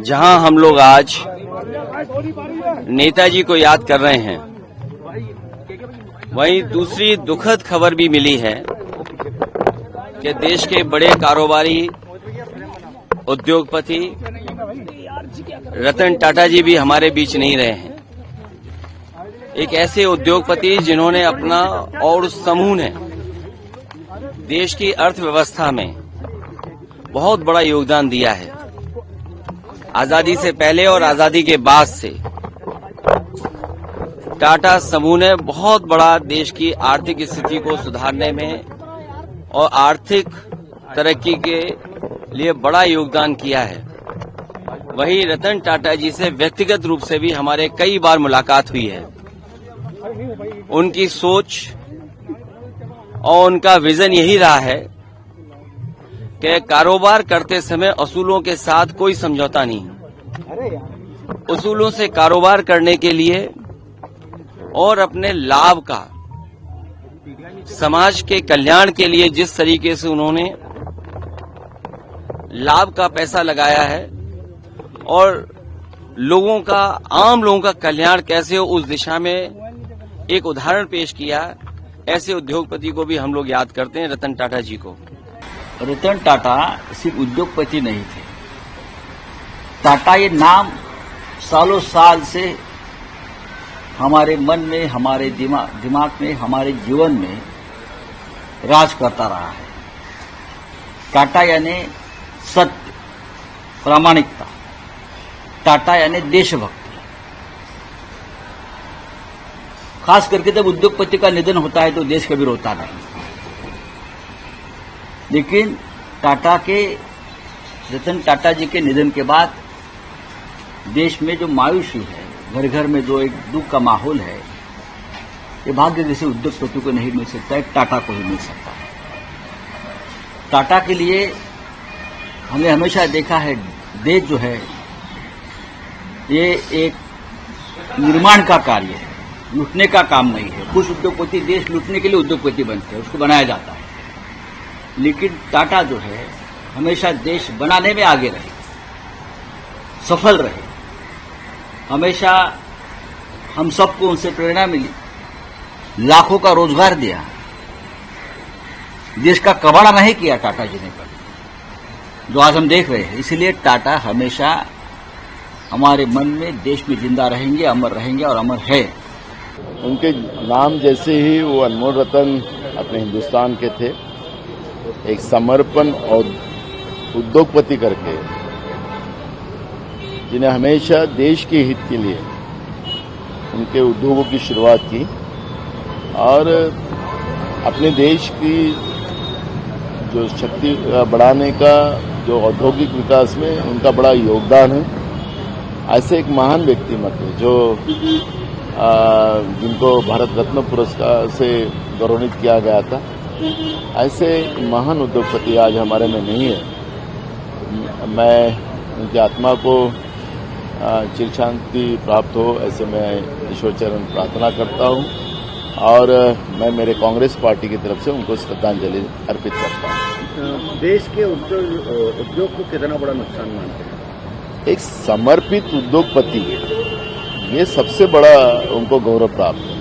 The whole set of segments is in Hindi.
जहां हम लोग आज नेताजी को याद कर रहे हैं, वहीं दूसरी दुखद खबर भी मिली है कि देश के बड़े कारोबारी उद्योगपति रतन टाटा जी भी हमारे बीच नहीं रहे हैं। एक ऐसे उद्योगपति जिन्होंने अपना और उस समूह ने देश की अर्थव्यवस्था में बहुत बड़ा योगदान दिया है। आजादी से पहले और आजादी के बाद से टाटा समूह ने बहुत बड़ा देश की आर्थिक स्थिति को सुधारने में और आर्थिक तरक्की के लिए बड़ा योगदान किया है। वहीं रतन टाटा जी से व्यक्तिगत रूप से भी हमारे कई बार मुलाकात हुई है। उनकी सोच और उनका विजन यही रहा है कि कारोबार करते समय असूलों के साथ कोई समझौता नहीं। उसूलों से कारोबार करने के लिए और अपने लाभ का समाज के कल्याण के लिए जिस तरीके से उन्होंने लाभ का पैसा लगाया है और आम लोगों का कल्याण कैसे हो उस दिशा में एक उदाहरण पेश किया, ऐसे उद्योगपति को भी हम लोग याद करते हैं, रतन टाटा जी को। रतन टाटा सिर्फ उद्योगपति नहीं थे। टाटा ये नाम सालों साल से हमारे मन में, हमारे दिमाग में, हमारे जीवन में राज करता रहा है। टाटा यानी सत्य, प्रामाणिकता। टाटा यानी देशभक्ति। खास करके जब उद्योगपति का निधन होता है तो देश कभी रोता नहीं। लेकिन रतन टाटा जी के निधन के बाद देश में जो मायूसी है, घर घर में जो एक दुख का माहौल है, ये भाग्य किसी उद्योगपति को नहीं मिल सकता है, टाटा को ही मिल सकता है। टाटा के लिए हमने हमेशा देखा है, देश जो है ये एक निर्माण का कार्य है, लूटने का काम नहीं है। कुछ उद्योगपति देश लूटने के लिए उद्योगपति बनते हैं, उसको बनाया जाता है। लेकिन टाटा जो है हमेशा देश बनाने में आगे रहे, सफल रहे। हमेशा हम सबको उनसे प्रेरणा मिली, लाखों का रोजगार दिया, देश का कबाड़ा नहीं किया टाटा जी ने कभी, जो आज हम देख रहे हैं। इसलिए टाटा हमेशा हमारे मन में, देश में जिंदा रहेंगे, अमर रहेंगे और अमर है। उनके नाम जैसे ही वो अनमोल रतन अपने हिंदुस्तान के थे, एक समर्पण और उद्योगपति करके, जिन्हें हमेशा देश के हित के लिए उनके उद्योगों की शुरुआत की और अपने देश की जो शक्ति बढ़ाने का, जो औद्योगिक विकास में उनका बड़ा योगदान है। ऐसे एक महान व्यक्तिमत्व जो जिनको भारत रत्न पुरस्कार से गौरवान्वित किया गया था, ऐसे महान उद्योगपति आज हमारे में नहीं है। मैं उनकी आत्मा को चिर शांति प्राप्त हो, ऐसे मैं ईश्वर चरण प्रार्थना करता हूं और मैं मेरे कांग्रेस पार्टी की तरफ से उनको श्रद्धांजलि अर्पित करता हूं। देश के उद्योग को कितना बड़ा नुकसान मानते हैं? एक समर्पित उद्योगपति, ये सबसे बड़ा उनको गौरव प्राप्त है,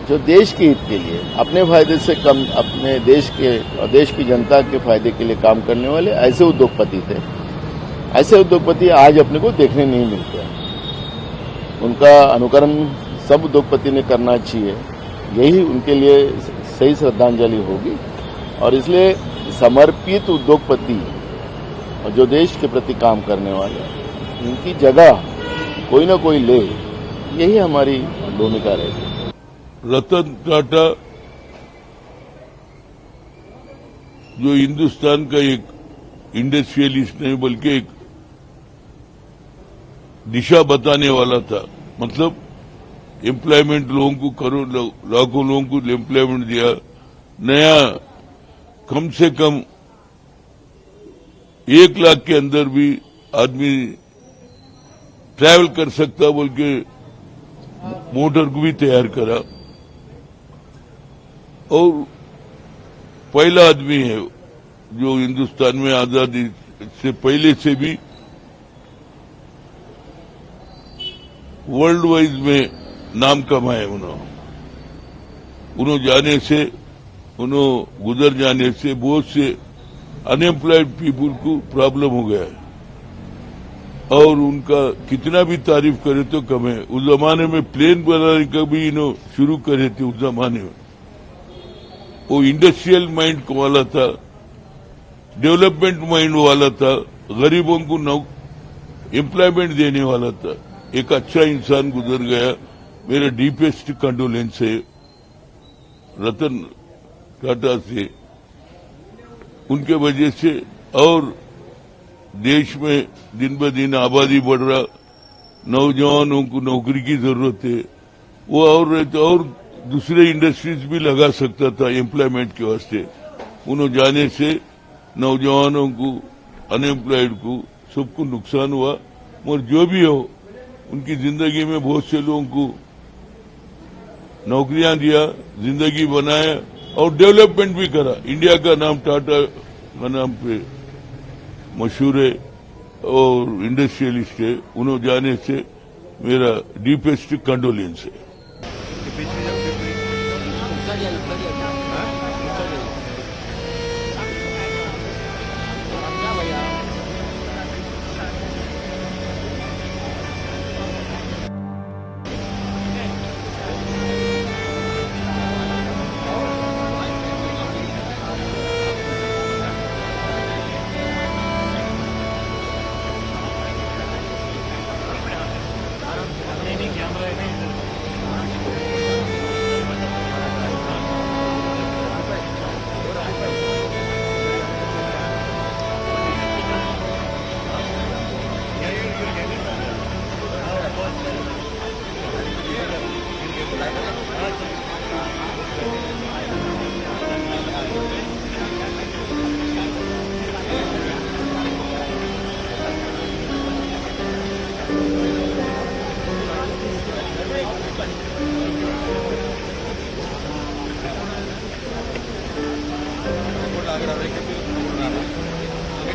जो देश के हित के लिए अपने फायदे से कम अपने देश के और देश की जनता के फायदे के लिए काम करने वाले ऐसे उद्योगपति थे। ऐसे उद्योगपति आज अपने को देखने नहीं मिलते। उनका अनुकरण सब उद्योगपति ने करना चाहिए, यही उनके लिए सही श्रद्धांजलि होगी। और इसलिए समर्पित उद्योगपति और जो देश के प्रति काम करने वाले, उनकी जगह कोई ना कोई ले, यही हमारी भूमिका रहेगी। रतन टाटा जो हिंदुस्तान का एक इंडस्ट्रियलिस्ट नहीं बल्कि एक दिशा बताने वाला था। मतलब एम्प्लॉयमेंट लोगों को करोड़ों लाखों लोगों को एम्प्लॉयमेंट दिया। नया कम से कम 1 लाख के अंदर भी आदमी ट्रैवल कर सकता बोल के मोटर को भी तैयार करा और पहला आदमी है जो हिंदुस्तान में आजादी से पहले से भी वर्ल्ड वाइज में नाम कमाए उन्होंने जाने से, उन्होंने गुजर जाने से बहुत से अनएम्प्लॉयड पीपुल को प्रॉब्लम हो गया है और उनका कितना भी तारीफ करे तो कम है। उस जमाने में प्लेन बनाने का भी इन्हों शुरू करे थे। उस जमाने में वो इंडस्ट्रियल माइंड वाला था, डेवलपमेंट माइंड वाला था, गरीबों को एम्प्लॉयमेंट देने वाला था। एक अच्छा इंसान गुजर गया। मेरे डीपेस्ट कंडोलेंस है रतन टाटा से, उनके वजह से। और देश में दिन ब दिन आबादी बढ़ रहा, नौजवानों को नौकरी की जरूरत है। वो और दूसरे इंडस्ट्रीज भी लगा सकता था एम्प्लॉयमेंट के वास्ते। उन्होंने जाने से नौजवानों को, अनएम्प्लॉयड को, सबको नुकसान हुआ। मगर जो भी हो, उनकी जिंदगी में बहुत से लोगों को नौकरियां दिया, जिंदगी बनाया और डेवलपमेंट भी करा। इंडिया का नाम टाटा का नाम पे मशहूर है और इंडस्ट्रियलिस्ट है। उन्होंने जाने से मेरा डीपेस्ट कंडोलेंस है।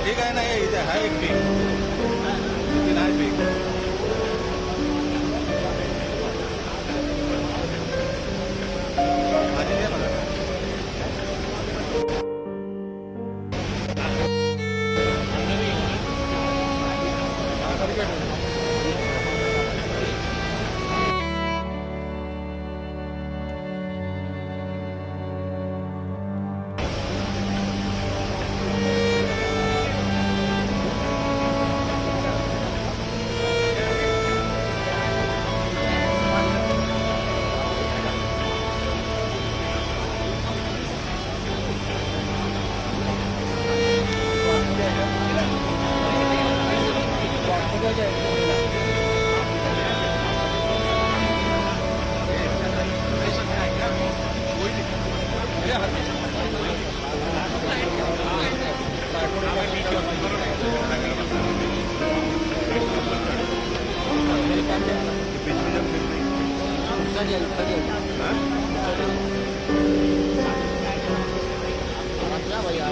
ठीक आहे ना, इथे आहे एक पीक, तीन आहे पीक. भाजी द्या मला. भैया